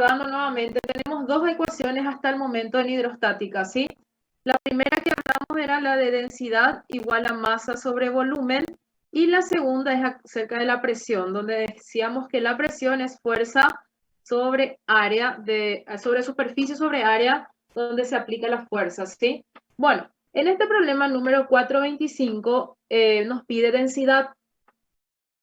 recordando nuevamente, tenemos dos ecuaciones hasta el momento en hidrostática, ¿sí? La primera que hablamos era la de densidad igual a masa sobre volumen, y la segunda es acerca de la presión, donde decíamos que la presión es fuerza sobre área, sobre superficie sobre área donde se aplica la fuerza, ¿sí? Bueno, en este problema número 425 nos pide densidad.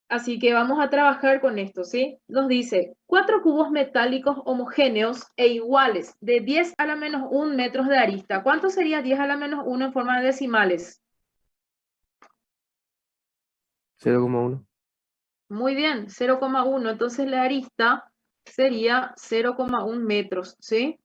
Así que vamos a trabajar con esto, ¿sí? Nos dice 4 cubos metálicos homogéneos e iguales de 10 a la menos 1 metros de arista. ¿Cuánto sería 10 a la menos 1 en forma de decimales? 0,1. Muy bien, 0,1. Entonces la arista sería 0,1 metros, ¿sí?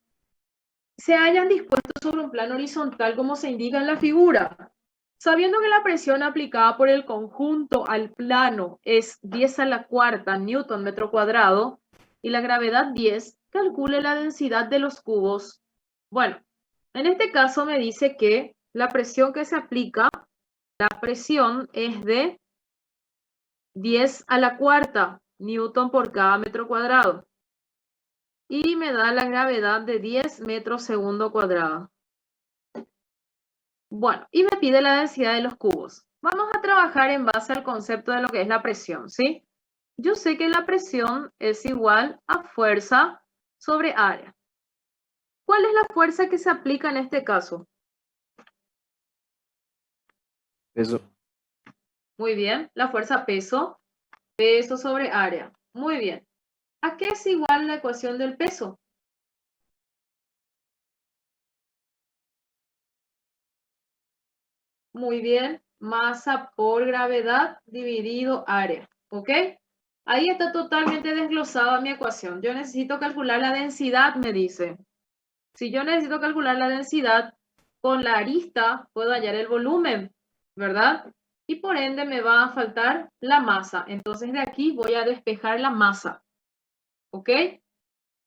Se hayan dispuesto sobre un plano horizontal como se indica en la figura. Sabiendo que la presión aplicada por el conjunto al plano es 10 a la cuarta newton metro cuadrado y la gravedad 10, calcule la densidad de los cubos. Bueno, en este caso me dice que la presión que se aplica, la presión es de 10 a la cuarta newton por cada metro cuadrado. Y me da la gravedad de 10 metros segundo cuadrado. Bueno, y me pide la densidad de los cubos. Vamos a trabajar en base al concepto de lo que es la presión, ¿sí? Yo sé que la presión es igual a fuerza sobre área. ¿Cuál es la fuerza que se aplica en este caso? Eso. Muy bien, la fuerza peso sobre área. Muy bien. ¿A qué es igual la ecuación del peso? Muy bien, masa por gravedad dividido área, ¿ok? Ahí está totalmente desglosada mi ecuación. Yo necesito calcular la densidad, me dice. Si yo necesito calcular la densidad, con la arista puedo hallar el volumen, ¿verdad? Y por ende me va a faltar la masa. Entonces de aquí voy a despejar la masa, ¿ok?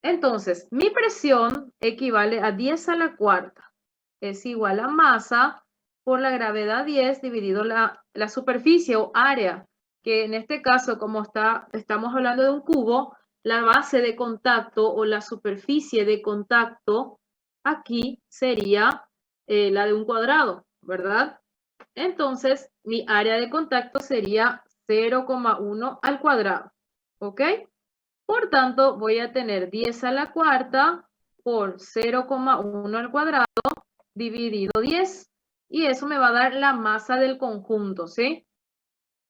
Entonces, mi presión equivale a 10 a la cuarta. Es igual a masa por la gravedad 10 dividido la superficie o área, que en este caso, como estamos hablando de un cubo, la base de contacto o la superficie de contacto aquí sería la de un cuadrado, ¿verdad? Entonces, mi área de contacto sería 0,1 al cuadrado, ¿ok? Por tanto, voy a tener 10 a la cuarta por 0,1 al cuadrado dividido 10. Y eso me va a dar la masa del conjunto, ¿sí?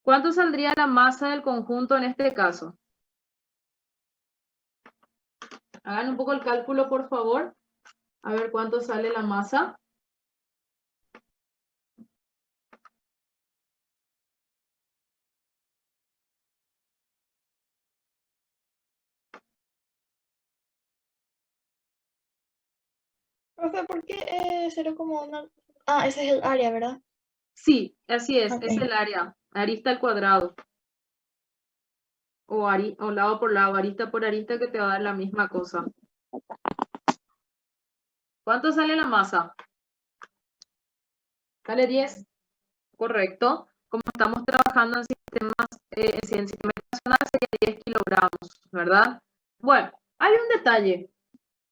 ¿Cuánto saldría la masa del conjunto en este caso? Hagan un poco el cálculo, por favor. A ver cuánto sale la masa. Profe, ¿por qué 0,1? Ah, ese es el área, ¿verdad? Sí, así es. Ok. Es el área. Arista al cuadrado. O lado por lado, arista por arista, que te va a dar la misma cosa. ¿Cuánto sale la masa? Sale 10. Correcto. Como estamos trabajando en sistema internacional, sería 10 kilogramos, ¿verdad? Bueno, hay un detalle.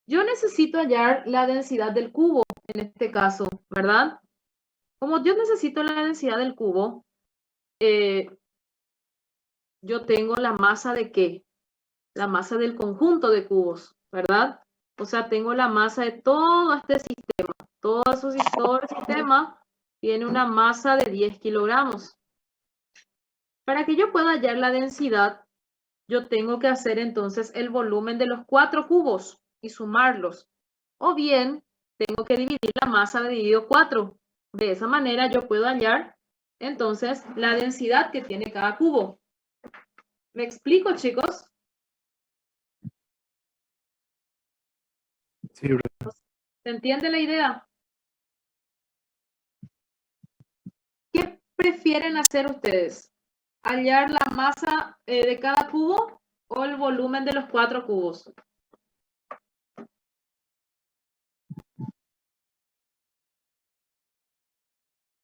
Yo necesito hallar la densidad del cubo en este caso, ¿verdad? Como yo necesito la densidad del cubo, yo tengo la masa de ¿qué? La masa del conjunto de cubos, ¿verdad? O sea, tengo la masa de todo este sistema. Todo el sistema tiene una masa de 10 kilogramos. Para que yo pueda hallar la densidad, yo tengo que hacer entonces el volumen de los 4 cubos y sumarlos. O bien, tengo que dividir la masa dividido 4. De esa manera yo puedo hallar entonces la densidad que tiene cada cubo. ¿Me explico, chicos? Sí, profe. ¿Se entiende la idea? ¿Qué prefieren hacer ustedes? ¿Hallar la masa de cada cubo o el volumen de los 4 cubos?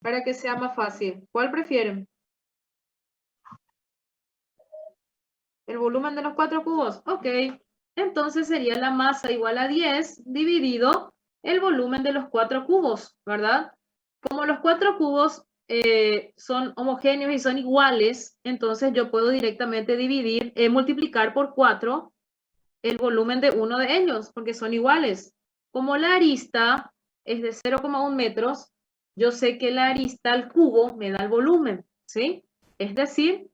Para que sea más fácil. ¿Cuál prefieren? ¿El volumen de los 4 cubos? Ok. Entonces sería la masa igual a 10 dividido el volumen de los 4 cubos, ¿verdad? Como los 4 cubos son homogéneos y son iguales, entonces yo puedo directamente dividir, multiplicar por 4 el volumen de uno de ellos, porque son iguales. Como la arista es de 0,1 metros, yo sé que la arista al cubo me da el volumen, ¿sí? Es decir,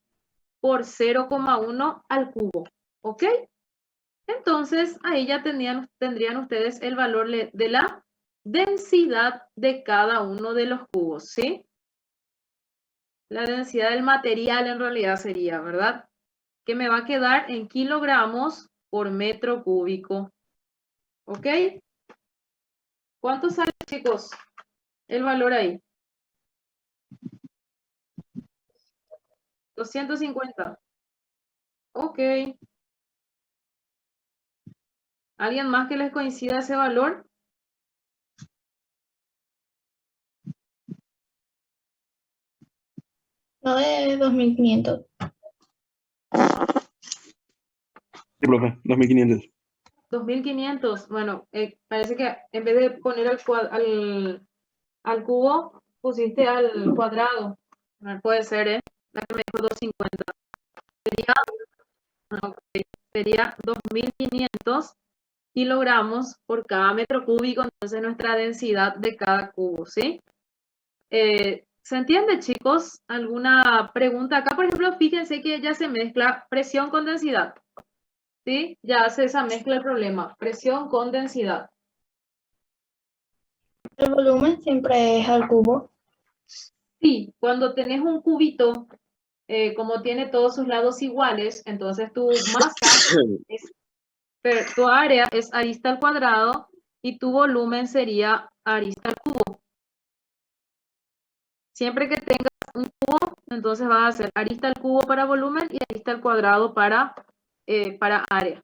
por 0,1 al cubo, ¿ok? Entonces, ahí ya tendrían ustedes el valor de la densidad de cada uno de los cubos, ¿sí? La densidad del material en realidad sería, ¿verdad? Que me va a quedar en kilogramos por metro cúbico. ¿Ok? ¿Cuánto sale, chicos? El valor ahí. 250. Ok. ¿Alguien más que les coincida ese valor? No de 2500. Sí, profe, 2500. 2500. Bueno, parece que en vez de poner al cubo, pusiste al cuadrado. No puede ser, ¿eh? La que me dijo 250. Sería 2500 kilogramos por cada metro cúbico, entonces nuestra densidad de cada cubo, ¿sí? ¿Se entiende, chicos? ¿Alguna pregunta? Acá, por ejemplo, fíjense que ya se mezcla presión con densidad, ¿sí? Ya hace esa mezcla el problema, presión con densidad. El volumen siempre es al cubo. Sí, cuando tenés un cubito, como tiene todos sus lados iguales, entonces tu masa, tu área es arista al cuadrado y tu volumen sería arista al cubo. Siempre que tengas un cubo, entonces vas a hacer arista al cubo para volumen y arista al cuadrado para área.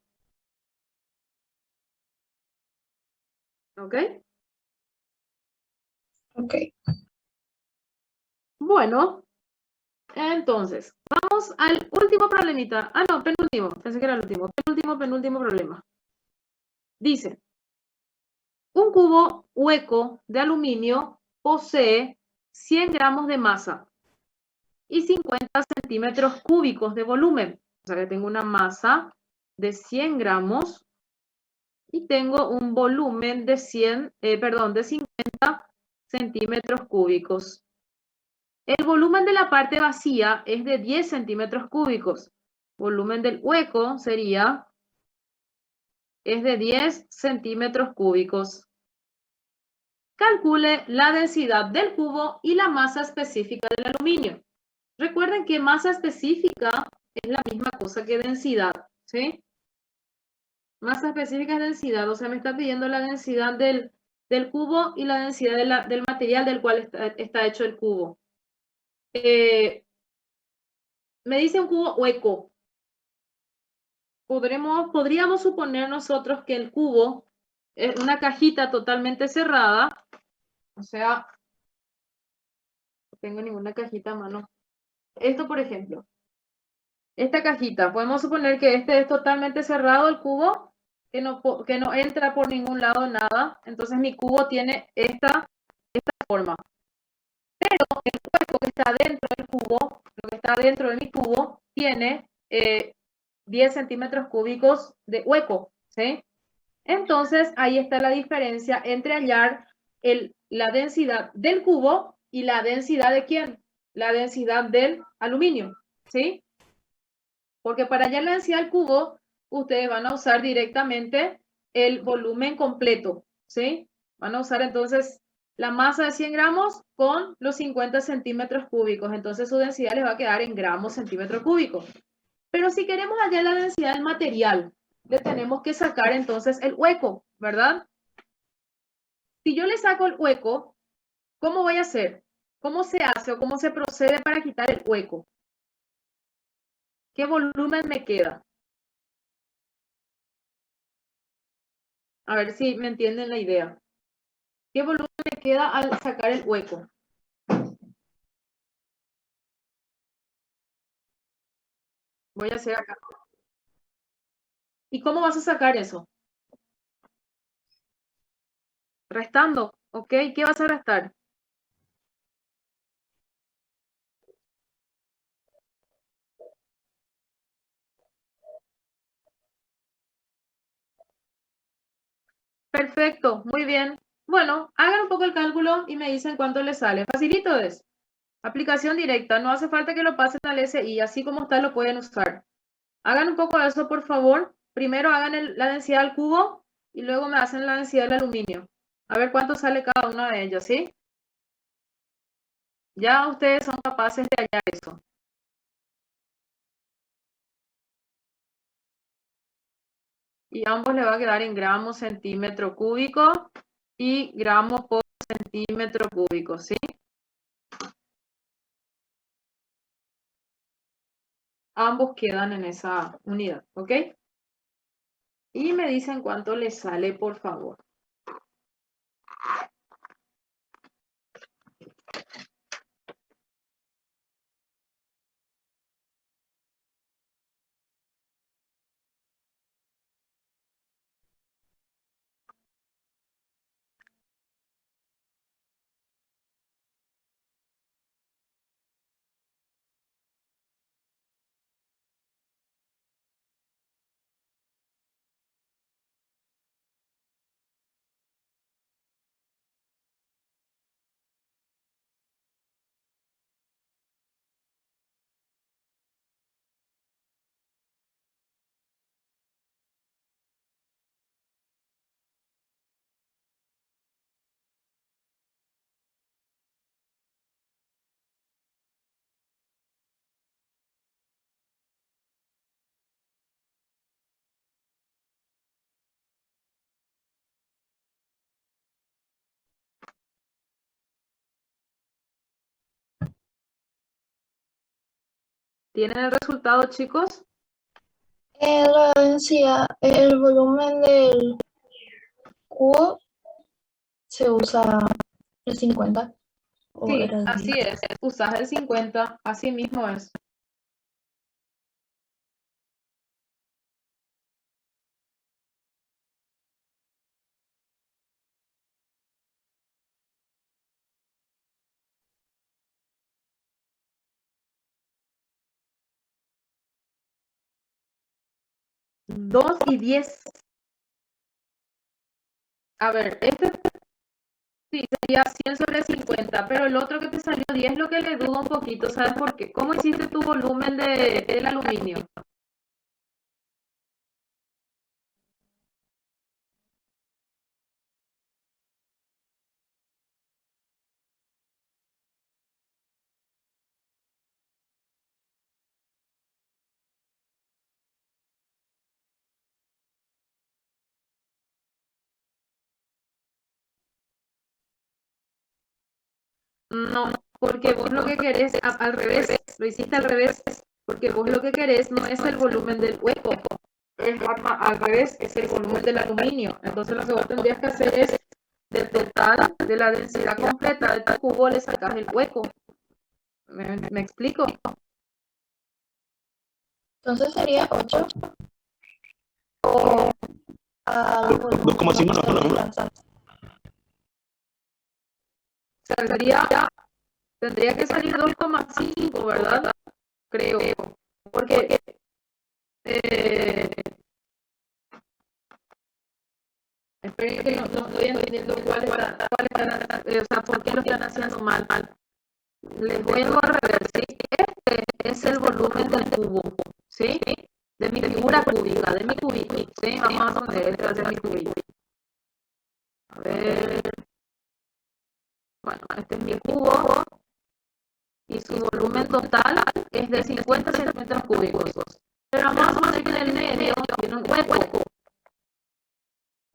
¿Ok? Ok. Bueno, entonces, vamos al último problemita. Ah, no, penúltimo. Pensé que era el último. Penúltimo problema. Dice, un cubo hueco de aluminio posee 100 gramos de masa y 50 centímetros cúbicos de volumen. O sea que tengo una masa de 100 gramos y tengo un volumen de 50 centímetros cúbicos. El volumen de la parte vacía es de 10 centímetros cúbicos. Volumen del hueco es de 10 centímetros cúbicos. Calcule la densidad del cubo y la masa específica del aluminio. Recuerden que masa específica es la misma cosa que densidad, ¿sí? Masa específica es densidad, o sea, me está pidiendo la densidad del cubo y la densidad del material del cual está hecho el cubo. Me dice un cubo hueco. Podríamos suponer nosotros que el cubo es una cajita totalmente cerrada, o sea, no tengo ninguna cajita a mano. Esto, por ejemplo, esta cajita, podemos suponer que este es totalmente cerrado el cubo, que no entra por ningún lado nada, entonces mi cubo tiene esta forma. Pero el hueco que está dentro del cubo, lo que está dentro de mi cubo, tiene 10 centímetros cúbicos de hueco, ¿sí? Entonces, ahí está la diferencia entre hallar la densidad del cubo y la densidad de ¿quién? La densidad del aluminio, ¿sí? Porque para hallar la densidad del cubo, ustedes van a usar directamente el volumen completo, ¿sí? Van a usar entonces la masa de 100 gramos con los 50 centímetros cúbicos. Entonces su densidad les va a quedar en gramos centímetro cúbico. Pero si queremos hallar la densidad del material, le tenemos que sacar entonces el hueco, ¿verdad? Si yo le saco el hueco, ¿cómo voy a hacer? ¿Cómo se hace o cómo se procede para quitar el hueco? ¿Qué volumen me queda? A ver si me entienden la idea. ¿Qué volumen me queda al sacar el hueco? Voy a hacer acá. ¿Y cómo vas a sacar eso? Restando, ¿ok? ¿Qué vas a restar? Perfecto, muy bien. Bueno, hagan un poco el cálculo y me dicen cuánto les sale. Facilito es. Aplicación directa, no hace falta que lo pasen al SI, así como está lo pueden usar. Hagan un poco de eso, por favor. Primero hagan la densidad del cubo y luego me hacen la densidad del aluminio. A ver cuánto sale cada una de ellas, ¿sí? Ya ustedes son capaces de hallar eso. Y a ambos le va a quedar en gramos centímetro cúbico y gramos por centímetro cúbico, ¿sí? Ambos quedan en esa unidad, ¿ok? Y me dicen cuánto les sale, por favor. ¿Tienen el resultado, chicos? La densidad, el volumen del cubo se usa el 50. ¿O Sí, era el así 10? es. Usas el 50, así mismo es. Dos y 10. A ver, este sí sería 100 sobre 50, pero el otro que te salió 10 lo que le dudo un poquito, ¿sabes por qué? ¿Cómo hiciste tu volumen del aluminio? No, porque vos lo que querés, al revés, lo hiciste al revés, porque vos lo que querés no es el volumen del hueco, es al revés, es el volumen del aluminio. Entonces lo que vos tendrías que hacer es, del total de la densidad completa de tu cubo, le sacas el hueco. ¿Me explico? Entonces sería 8 o al volumen 2,5 no, ¿no? Tendría que salir 2,5, ¿verdad? Creo, porque esperen que no estoy entendiendo cuál están, o sea, por qué lo están haciendo mal. Les vuelvo a revertir. Este es el volumen del cubo, ¿sí? De mi figura cúbica, de mi cubito, ¿sí? Vamos a poner este va a ser mi cubito. A ver. Bueno, este es mi cubo. Y su volumen total es de 50 centímetros cúbicos. Pero vamos a poner que en el medio tiene un hueco.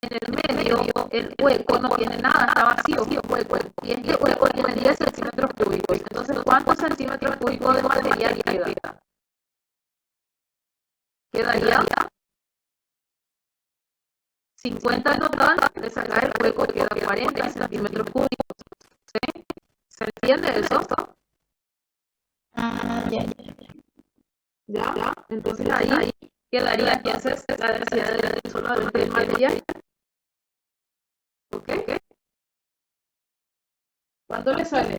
En el medio, el hueco no tiene nada, está vacío, hueco. Y este hueco tiene 10 centímetros cúbicos. Entonces, ¿cuántos centímetros cúbicos de material queda? Quedaría 50 en total, de sacar el hueco queda 40 centímetros cúbicos. ¿Sí? ¿Se entiende eso? Ah, ya. ¿Ya? Entonces ahí quedaría entonces la densidad del solvente del material. ¿Ok? ¿Cuánto le sale?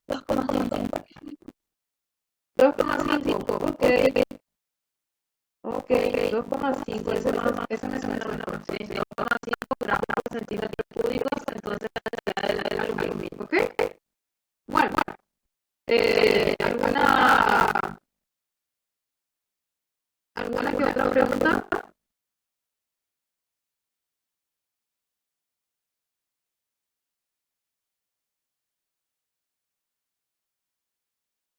Dos coma cinco. 2,5, ok. Ok, 2,5, ese me suena bueno. Sí, 2,5 gramos por centímetro cúbico, entonces la densidad del aluminio, ¿ok? Bueno, ¿alguna que otra pregunta?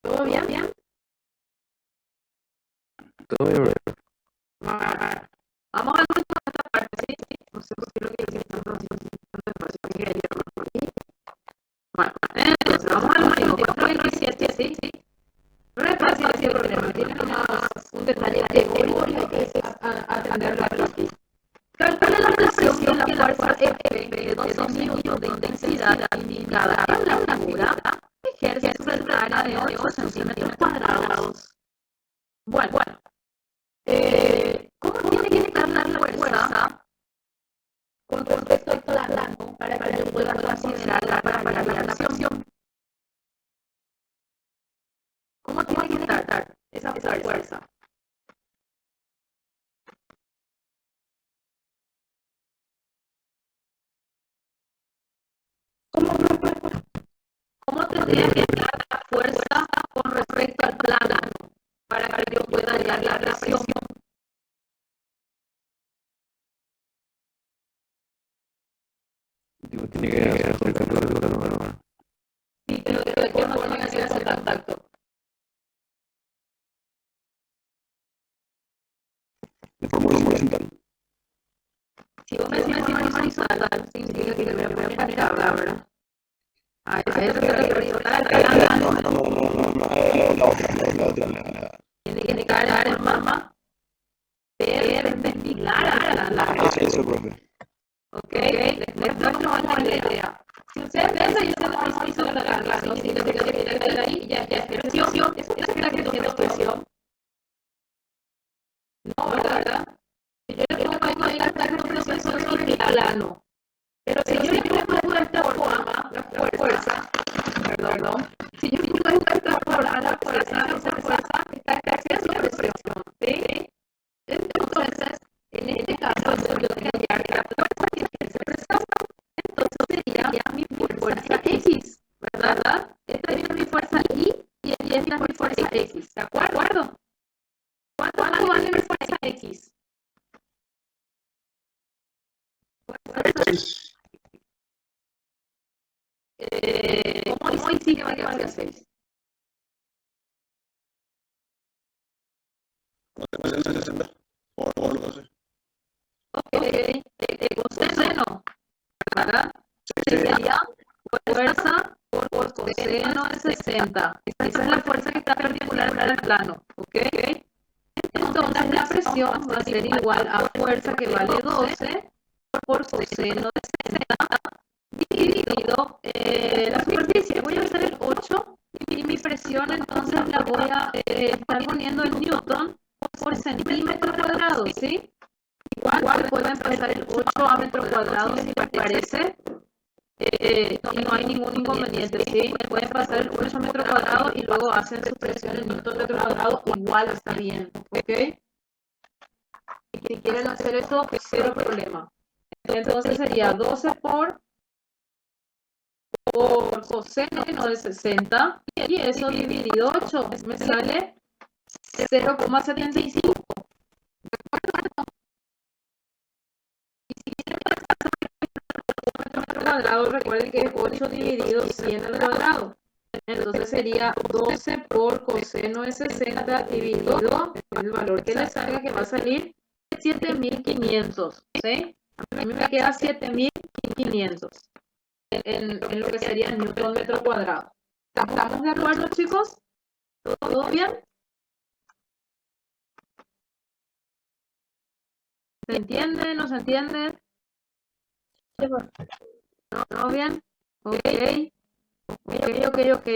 ¿Todo bien? Todo bien, bro. Vamos a ver esta parte, ¿sí? No sé por qué lo que hice tanto Bueno, entonces vamos al último, 4,27, ¿sí? No es fácil ese problema, tiene nomás un detalle teórico y hay que atenderlo aquí. Calcula la presión de la fuerza F de 12 newton de intensidad indicada en la figura ejerce sobre el área de 8 centímetros cuadrados. Bueno, ¿cómo tiene que estar la fuerza con respecto al plano para que yo pueda considerarla para parar la acción? ¿Cómo tiene que estar esa fuerza? ¿Cómo tendría que estar la fuerza con respecto al plano para que yo pueda hallar la presión? Tipo, tiene que hacerse el cálculo de plano. Sí, pero ¿de qué forma que se hace el contacto? De forma horizontal. Si vos me decís horizontal, significa que le voy a poner en la palabra. A eso se refiere horizontal. La otra. Tiene que estar en forma perpendicular a la Eso, profe. ¿ok? Después no vamos a la idea. Si ustedes ven ahí, se hizo la carga, ¿no? Significa que tiene que estar ahí, ya es presión. ¿Eso significa que no tiene presión? No, ¿verdad? Si yo le pongo ahí la carga, no es sobre el plano. Pero si yo le pongo de esta forma, la fuerza, perdón, si yo le pongo de esta forma, la fuerza, esa fuerza está ejerciendo presión, ¿sí? Entonces, en este caso, yo tengo que hallar la fuerza que ejerce presión, entonces sería mi fuerza X, ¿verdad? Esta es mi fuerza Y y esta es mi fuerza X, ¿de acuerdo? ¿Cuánto vale mi fuerza X? ¿Cómo dice que vale 6? Ok, coseno, ¿verdad? Sería fuerza por coseno de 60. Esa es la fuerza que está perpendicular al plano, ¿ok? Entonces la presión va a ser igual a fuerza que vale 12 por coseno de 60 dividido la superficie. Voy a usar el 8 y mi presión entonces la voy a estar poniendo en newton por centímetro cuadrado, ¿sí? Igual pueden pasar el 8 a metro cuadrado si les parece. Y no hay ningún inconveniente, ¿sí? Pueden pasar el 8 metro cuadrado y luego hacen su presión en newton metro cuadrado, igual está bien, ¿ok? Y si quieren hacer eso, cero problema. Entonces sería 12 por coseno de 60 y eso dividido 8 me sale 0,75. Y si quieren metro cuadrado, recuerden que es 8 dividido 100 al cuadrado. Entonces sería 12 por coseno de 60 dividido el valor que les salga, que va a salir 7.500, ¿sí? A mí me queda 7.500 en lo que sería newton metro cuadrado. ¿Estamos de acuerdo, chicos? ¿Todo bien? ¿Se entiende? ¿No se entiende? Sí, profe. ¿Todo bien? Ok. Ok.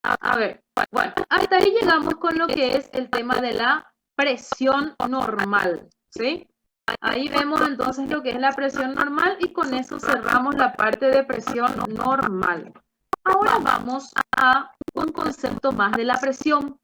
A ver, bueno, hasta ahí llegamos con lo que es el tema de la presión normal, ¿sí? Ahí vemos entonces lo que es la presión normal y con eso cerramos la parte de presión normal. Ahora vamos a un concepto más de la presión.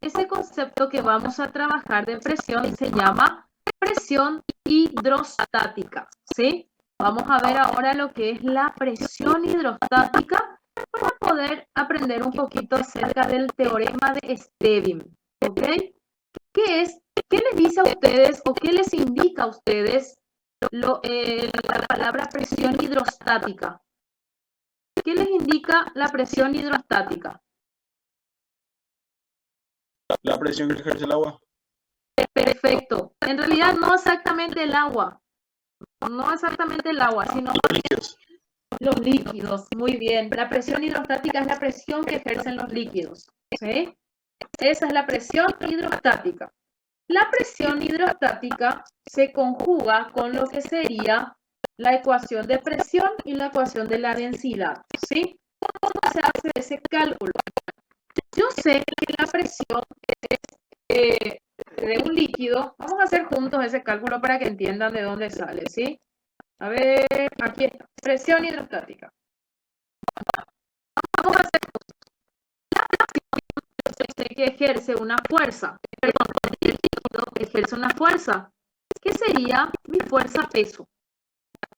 Ese concepto que vamos a trabajar de presión se llama presión hidrostática, ¿sí? Vamos a ver ahora lo que es la presión hidrostática para poder aprender un poquito acerca del teorema de Stevin, ¿ok? ¿Qué es? ¿Qué les dice a ustedes o qué les indica a ustedes la palabra presión hidrostática? ¿Qué les indica la presión hidrostática? La presión que ejerce el agua. Perfecto. En realidad no exactamente el agua. No exactamente el agua, sino Los líquidos. los líquidos. Muy bien. La presión hidrostática es la presión que ejercen los líquidos. ¿Sí? Esa es la presión hidrostática. La presión hidrostática se conjuga con lo que sería la ecuación de presión y la ecuación de la densidad, ¿sí? ¿Cómo se hace ese cálculo? Yo sé que la presión es de un líquido. Vamos a hacer juntos ese cálculo para que entiendan de dónde sale, ¿sí? A ver, aquí está. Presión hidrostática. Vamos a hacer la presión. Yo sé que ejerce una fuerza. Perdón, el líquido ejerce una fuerza. ¿Qué sería mi fuerza peso?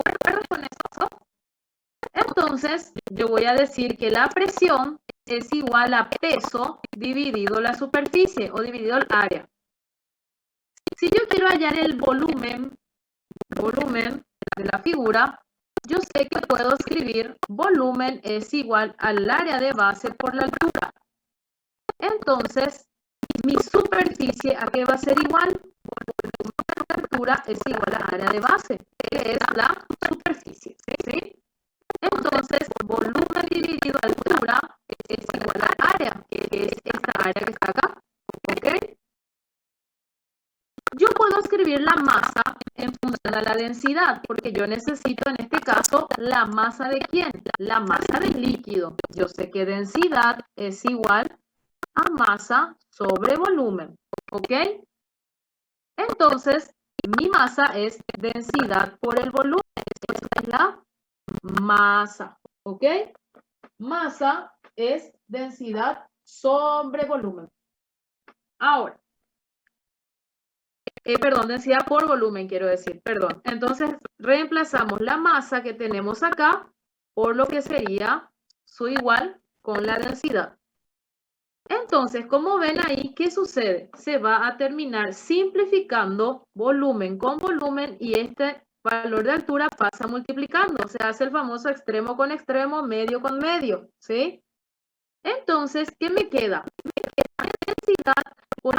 ¿De acuerdo con eso? Entonces, yo voy a decir que la presión es igual a peso dividido la superficie o dividido el área. Si yo quiero hallar el volumen de la figura, yo sé que puedo escribir volumen es igual al área de base por la altura. Entonces, mi superficie, ¿a qué va a ser igual? Volumen por la altura es igual al área de base, que es la superficie, ¿sí? Entonces, volumen dividido altura es igual al área, que es esta área que está acá, ¿ok? Yo puedo escribir la masa en función a la densidad, porque yo necesito en este caso la masa de ¿quién? La masa del líquido. Yo sé que densidad es igual a masa sobre volumen, ¿ok? Entonces, mi masa es densidad por el volumen. Esa es la masa, ¿ok? Masa es densidad sobre volumen. Ahora, perdón, densidad por volumen, quiero decir, perdón. Entonces, reemplazamos la masa que tenemos acá por lo que sería su igual con la densidad. Entonces, como ven ahí, ¿qué sucede? Se va a terminar simplificando volumen con volumen y este valor de altura pasa multiplicando. Se hace el famoso extremo con extremo, medio con medio, ¿sí? Entonces, ¿qué me queda? Me queda densidad por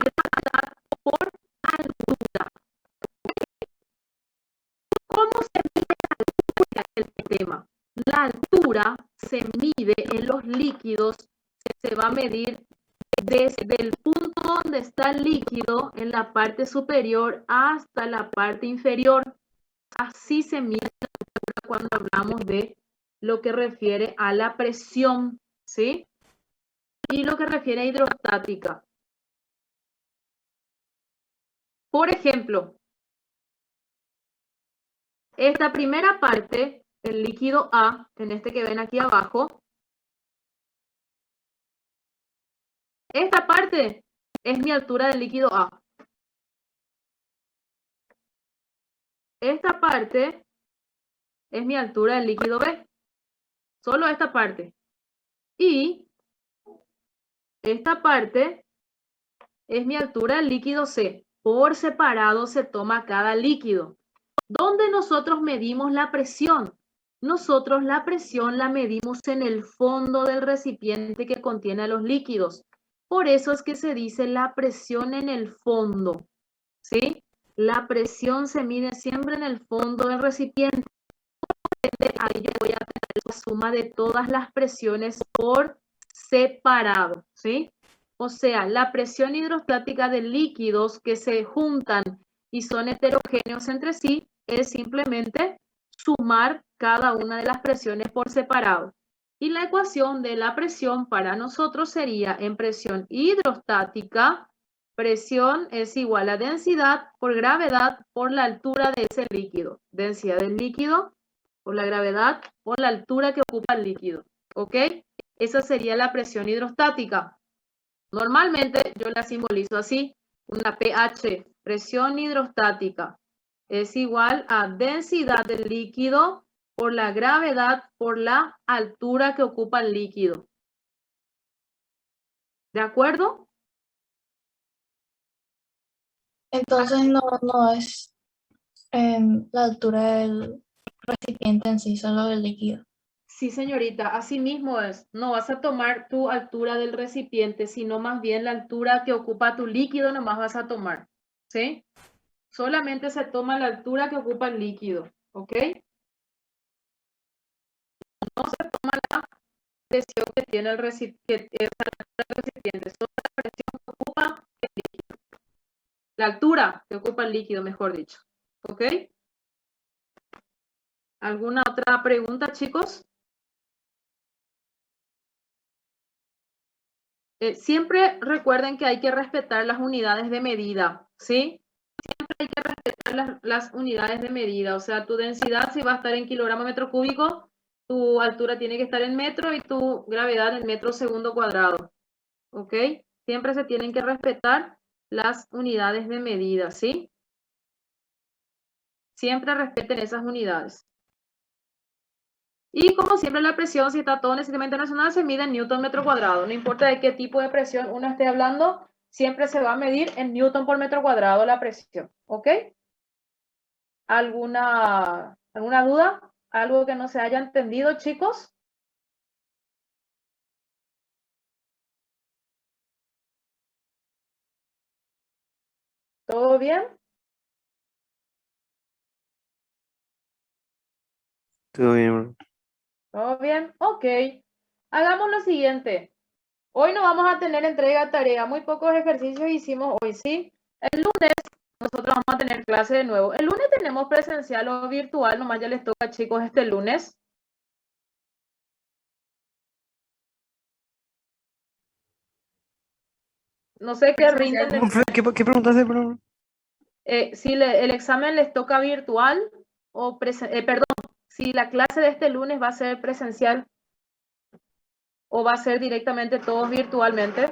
altura. ¿Cómo se mide la altura del tema? La altura se mide en los líquidos, se va a medir desde el punto donde está el líquido en la parte superior hasta la parte inferior. Así se mide la altura cuando hablamos de lo que refiere a la presión, ¿sí? Y lo que refiere a hidrostática. Por ejemplo, esta primera parte, el líquido A, en este que ven aquí abajo, esta parte es mi altura del líquido A. Esta parte es mi altura del líquido B. Solo esta parte. Y esta parte es mi altura del líquido C. Por separado se toma cada líquido. ¿Dónde nosotros medimos la presión? Nosotros la presión la medimos en el fondo del recipiente que contiene los líquidos. Por eso es que se dice la presión en el fondo, ¿sí? La presión se mide siempre en el fondo del recipiente. Ahí yo voy a tener la suma de todas las presiones por separado, ¿sí? O sea, la presión hidrostática de líquidos que se juntan y son heterogéneos entre sí, es simplemente sumar cada una de las presiones por separado. Y la ecuación de la presión para nosotros sería en presión hidrostática, presión es igual a densidad por gravedad por la altura de ese líquido. Densidad del líquido por la gravedad por la altura que ocupa el líquido. ¿Ok? Esa sería la presión hidrostática. Normalmente yo la simbolizo así, una pH, presión hidrostática, es igual a densidad del líquido por la gravedad por la altura que ocupa el líquido. ¿De acuerdo? Entonces no es la altura del recipiente en sí, solo del líquido. Sí, señorita, así mismo es. No vas a tomar tu altura del recipiente, sino más bien la altura que ocupa tu líquido nomás vas a tomar. ¿Sí? Solamente se toma la altura que ocupa el líquido. ¿Ok? No se toma la presión que tiene el recipiente, solo la presión que ocupa el líquido. La altura que ocupa el líquido, mejor dicho. ¿Ok? ¿Alguna otra pregunta, chicos? Siempre recuerden que hay que respetar las unidades de medida, ¿sí? Siempre hay que respetar las unidades de medida, o sea, tu densidad si va a estar en kilogramo metro cúbico, tu altura tiene que estar en metro y tu gravedad en metro segundo cuadrado, ¿ok? Siempre se tienen que respetar las unidades de medida, ¿sí? Siempre respeten esas unidades. Y como siempre la presión, si está todo en el sistema internacional, se mide en newton metro cuadrado. No importa de qué tipo de presión uno esté hablando, siempre se va a medir en newton por metro cuadrado la presión. ¿Ok? ¿Alguna duda? ¿Algo que no se haya entendido, chicos? ¿Todo bien? Todo bien, bro. ¿Todo bien? Ok. Hagamos lo siguiente. Hoy no vamos a tener entrega de tarea. Muy pocos ejercicios hicimos hoy, ¿sí? El lunes nosotros vamos a tener clase de nuevo. El lunes tenemos presencial o virtual, nomás ya les toca, chicos, este lunes. No sé qué rinden. ¿Qué preguntaste, bro? Si el examen les toca virtual o perdón, si la clase de este lunes va a ser presencial o va a ser directamente todos virtualmente.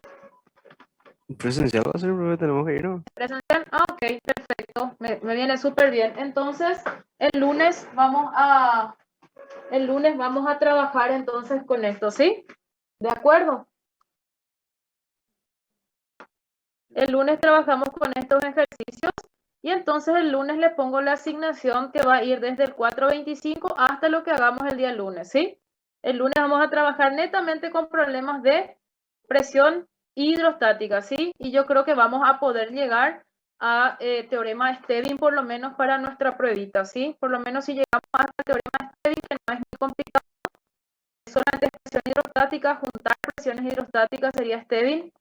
Presencial va a ser, bro, tenemos que ir, ¿no? Presencial, ok, perfecto, me viene súper bien. Entonces, el lunes vamos a trabajar entonces con esto, ¿sí? ¿De acuerdo? El lunes trabajamos con estos ejercicios y entonces el lunes le pongo la asignación que va a ir desde el 4.25 hasta lo que hagamos el día lunes, ¿sí? El lunes vamos a trabajar netamente con problemas de presión hidrostática, ¿sí? Y yo creo que vamos a poder llegar a teorema de Stevin por lo menos para nuestra pruebita, ¿sí? Por lo menos si llegamos hasta el teorema de Stevin, que no es muy complicado, solamente presión hidrostática, juntar presiones hidrostáticas sería Stevin,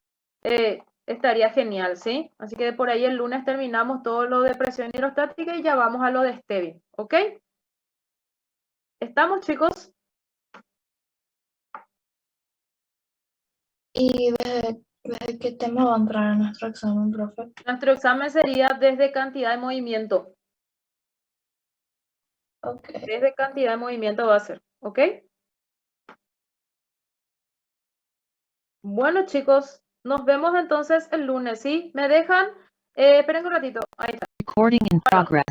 estaría genial, ¿sí? Así que por ahí el lunes terminamos todo lo de presión hidrostática y ya vamos a lo de Stevin, ¿ok? ¿Estamos, chicos? ¿Y desde qué tema va a entrar en nuestro examen, profe? Nuestro examen sería desde cantidad de movimiento. Ok. Desde cantidad de movimiento va a ser, ¿ok? Bueno, chicos, nos vemos entonces el lunes, ¿sí? ¿Me dejan? Esperen un ratito. Ahí está. Recording in progress.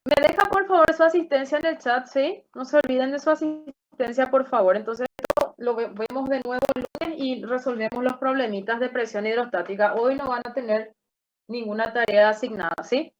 ¿Me dejan, por favor, su asistencia en el chat, sí? No se olviden de su asistencia, por favor. Entonces, esto lo vemos de nuevo el lunes y resolvemos los problemitas de presión hidrostática. Hoy no van a tener ninguna tarea asignada, ¿sí?